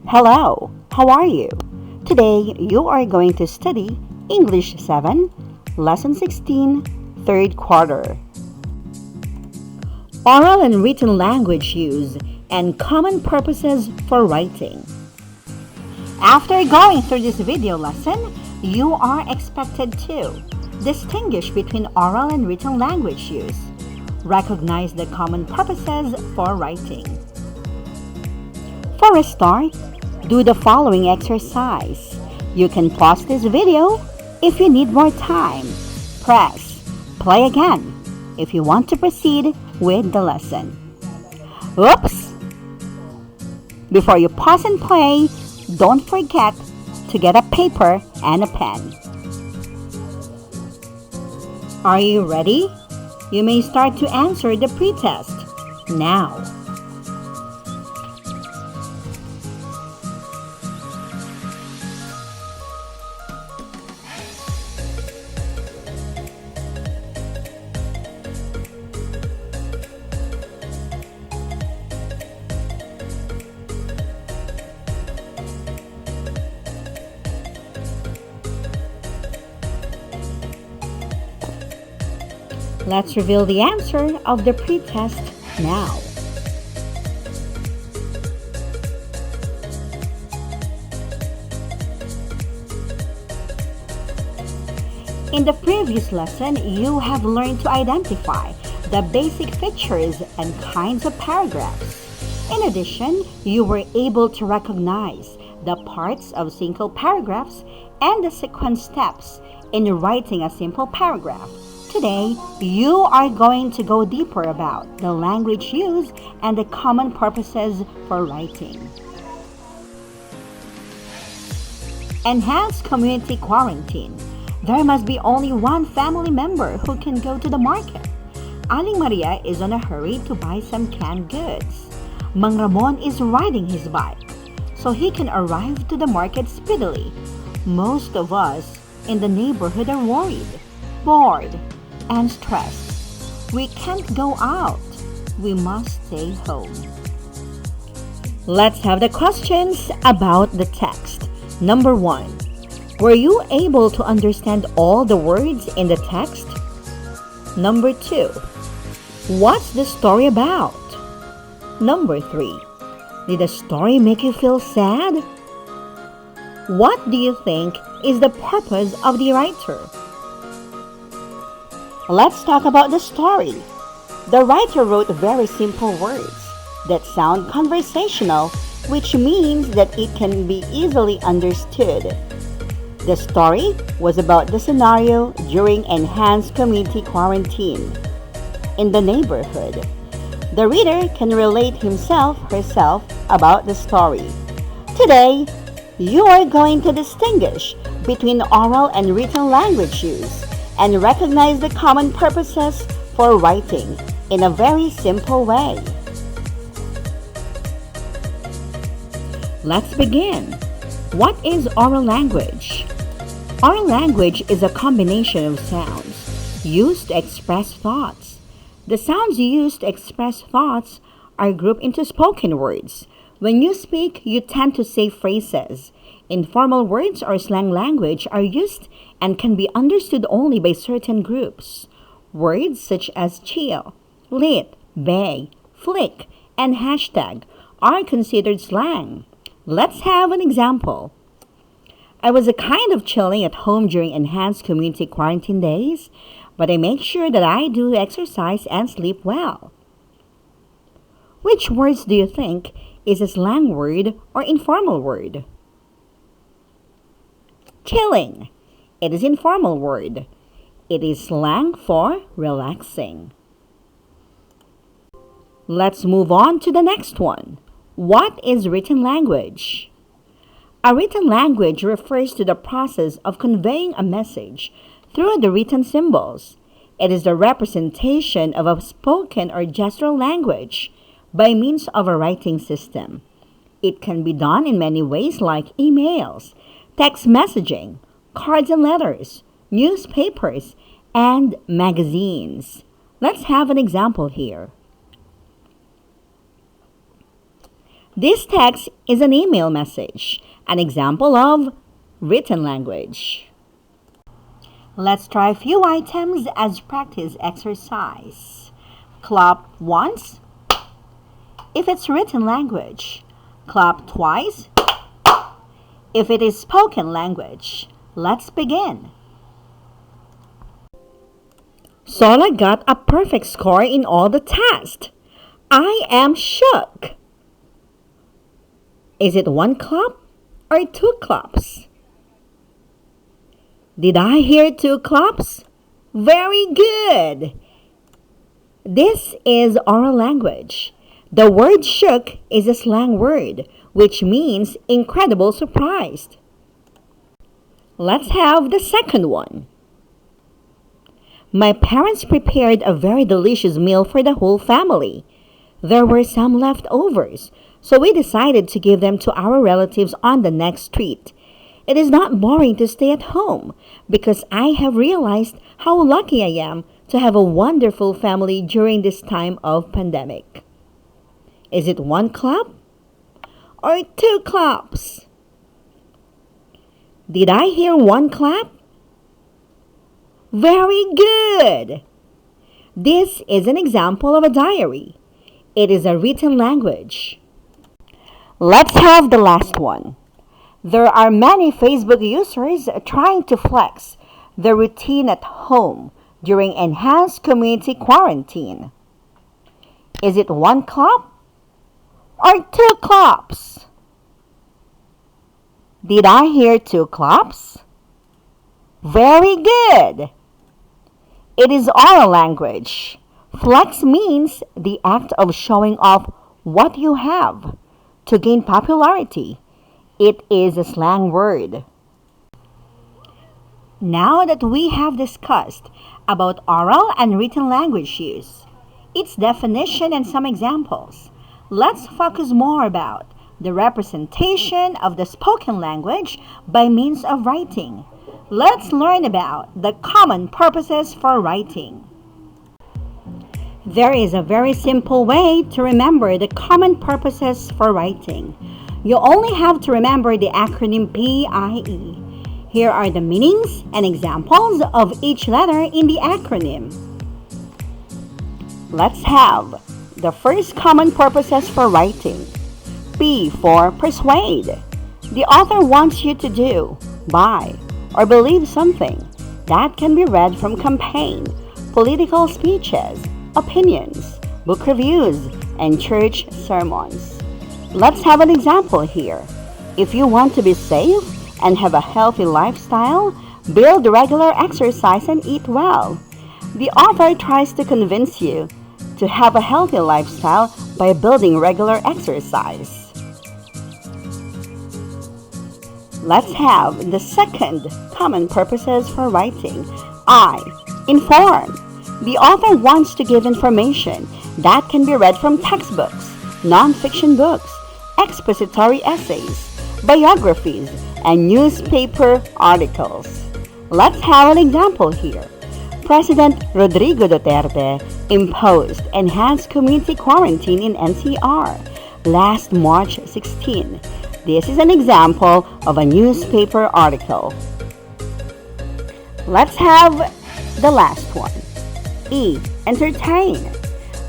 Hello, how are you? Today you are going to study English 7, Lesson 16, third quarter. Oral and written language use and common purposes for writing. After going through this video lesson, you are expected to distinguish between oral and written language use, recognize the common purposes for writing. For a start, do the following exercise. You can pause this video if you need more time. Press play again if you want to proceed with the lesson. Oops! Before you pause and play, don't forget to get a paper and a pen. Are you ready? You may start to answer the pretest now. Let's reveal the answer of the pretest now. In the previous lesson, you have learned to identify the basic features and kinds of paragraphs. In addition, you were able to recognize the parts of single paragraphs and the sequence steps in writing a simple paragraph. Today, you are going to go deeper about the language used and the common purposes for writing. Enhanced community quarantine. There must be only one family member who can go to the market. Aling Maria is on a hurry to buy some canned goods. Mang Ramon is riding his bike so he can arrive to the market speedily. Most of us in the neighborhood are worried, bored, and stressed. We can't go out. We must stay home. Let's have the questions about the text. Number 1. Were you able to understand all the words in the text? Number 2. What's the story about? Number 3. Did the story make you feel sad? What do you think is the purpose of the writer? Let's talk about the story. The writer wrote very simple words that sound conversational, which means that it can be easily understood. The story was about the scenario during enhanced community quarantine in the neighborhood. The reader can relate herself about the story. Today, you are going to distinguish between oral and written language use and recognize the common purposes for writing in a very simple way. Let's begin. What is oral language? Oral language is a combination of sounds used to express thoughts. The sounds used to express thoughts are grouped into spoken words. When you speak, you tend to say phrases. Informal words or slang language are used and can be understood only by certain groups. Words such as chill, lit, bay, flick, and hashtag are considered slang. Let's have an example. I was a kind of chilling at home during enhanced community quarantine days, but I make sure that I do exercise and sleep well. Which words do you think is a slang word or informal word? Chilling. It is informal word. It is slang for relaxing. Let's move on to the next one. What is written language? A written language refers to the process of conveying a message through the written symbols. It is the representation of a spoken or gestural language by means of a writing system. It can be done in many ways like emails, text messaging, cards and letters, newspapers, and magazines. Let's have an example here. This text is an email message, an example of written language. Let's try a few items as practice exercise. Clap once if it's written language. Clap twice if it is spoken language. Let's begin. Sola got a perfect score in all the tests. I am shook. Is it one clap or two claps? Did I hear two claps? Very good. This is oral language. The word shook is a slang word, which means incredible surprised. Let's have the second one. My parents prepared a very delicious meal for the whole family. There were some leftovers, so we decided to give them to our relatives on the next street. It is not boring to stay at home because I have realized how lucky I am to have a wonderful family during this time of pandemic. Is it one clap or two claps? Did I hear one clap? Very good! This is an example of a diary. It is a written language. Let's have the last one. There are many Facebook users trying to flex their routine at home during enhanced community quarantine. Is it one clap or two claps? Did I hear two claps? Very good! It is oral language. Flex means the act of showing off what you have to gain popularity. It is a slang word. Now that we have discussed about oral and written language use, its definition and some examples, let's focus more about the representation of the spoken language by means of writing. Let's learn about the common purposes for writing. There is a very simple way to remember the common purposes for writing. You only have to remember the acronym PIE. Here are the meanings and examples of each letter in the acronym. Let's have the first common purposes for writing. P for persuade. The author wants you to do, buy, or believe something. That can be read from campaign, political speeches, opinions, book reviews, and church sermons. Let's have an example here. If you want to be safe and have a healthy lifestyle, build regular exercise and eat well. The author tries to convince you to have a healthy lifestyle by building regular exercise. Let's have the second common purposes for writing. I, inform. The author wants to give information that can be read from textbooks, non-fiction books, expository essays, biographies, and newspaper articles. Let's have an example here. President Rodrigo Duterte imposed enhanced community quarantine in NCR last March 16. This is an example of a newspaper article. Let's have the last one. E. Entertain.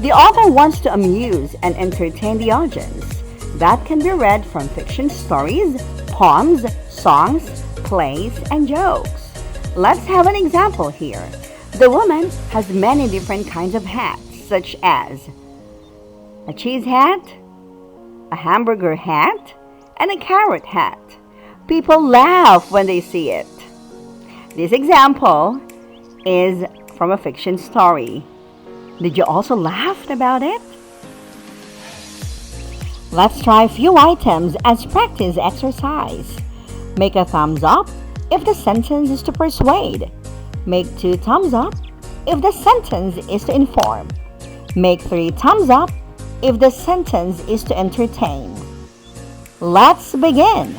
The author wants to amuse and entertain the audience. That can be read from fiction stories, poems, songs, plays, and jokes. Let's have an example here. The woman has many different kinds of hats, such as a cheese hat, a hamburger hat, and a carrot hat. People laugh when they see it. This example is from a fiction story. Did you also laugh about it? Let's try a few items as practice exercise. Make a thumbs up if the sentence is to persuade. Make 2 thumbs up if the sentence is to inform. Make 3 thumbs up if the sentence is to entertain. Let's begin.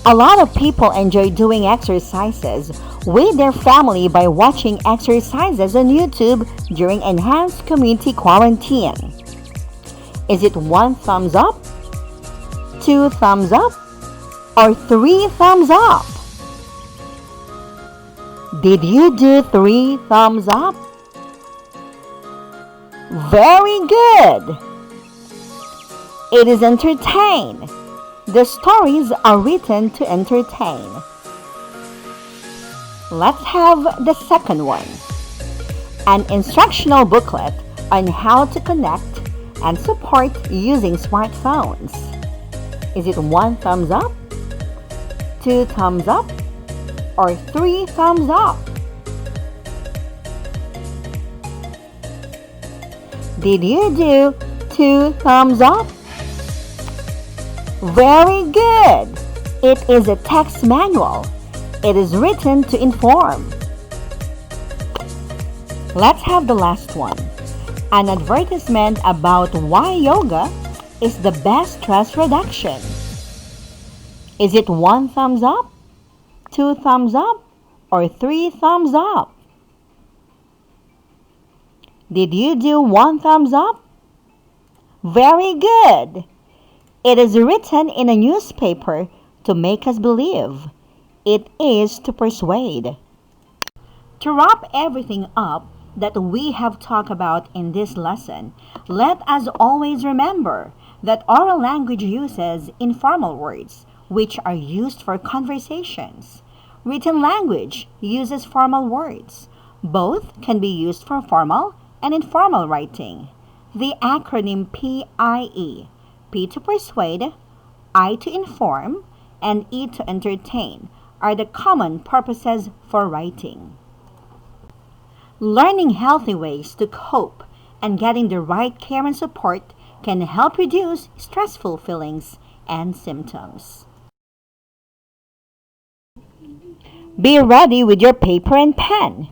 A lot of people enjoy doing exercises with their family by watching exercises on YouTube during enhanced community quarantine. Is it 1 thumbs up, 2 thumbs up, or 3 thumbs up? Did you do 3 thumbs up? Very good! It is entertain. The stories are written to entertain. Let's have the second one. An instructional booklet on how to connect and support using smartphones. Is it 1 thumbs up, 2 thumbs up, or 3 thumbs up? Did you do 2 thumbs up? Very good! It is a text manual. It is written to inform. Let's have the last one. An advertisement about why yoga is the best stress reduction. Is it 1 thumbs up, 2 thumbs up, or 3 thumbs up? Did you do 1 thumbs up? Very good! It is written in a newspaper to make us believe. It is to persuade. To wrap everything up that we have talked about in this lesson, let us always remember that oral language uses informal words, which are used for conversations. Written language uses formal words. Both can be used for formal and informal writing. The acronym PIE, P to persuade, I to inform, and E to entertain, are the common purposes for writing. Learning healthy ways to cope and getting the right care and support can help reduce stressful feelings and symptoms. Be ready with your paper and pen.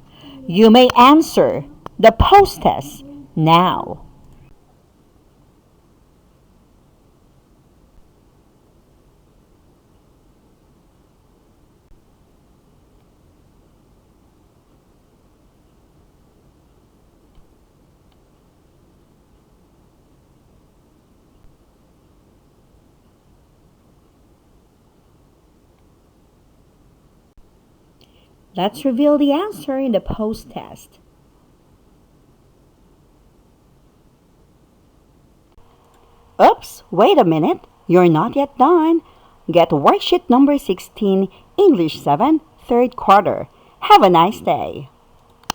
You may answer the post test now. Let's reveal the answer in the post test. Oops, wait a minute. You're not yet done. Get worksheet number 16, English 7, third quarter. Have a nice day.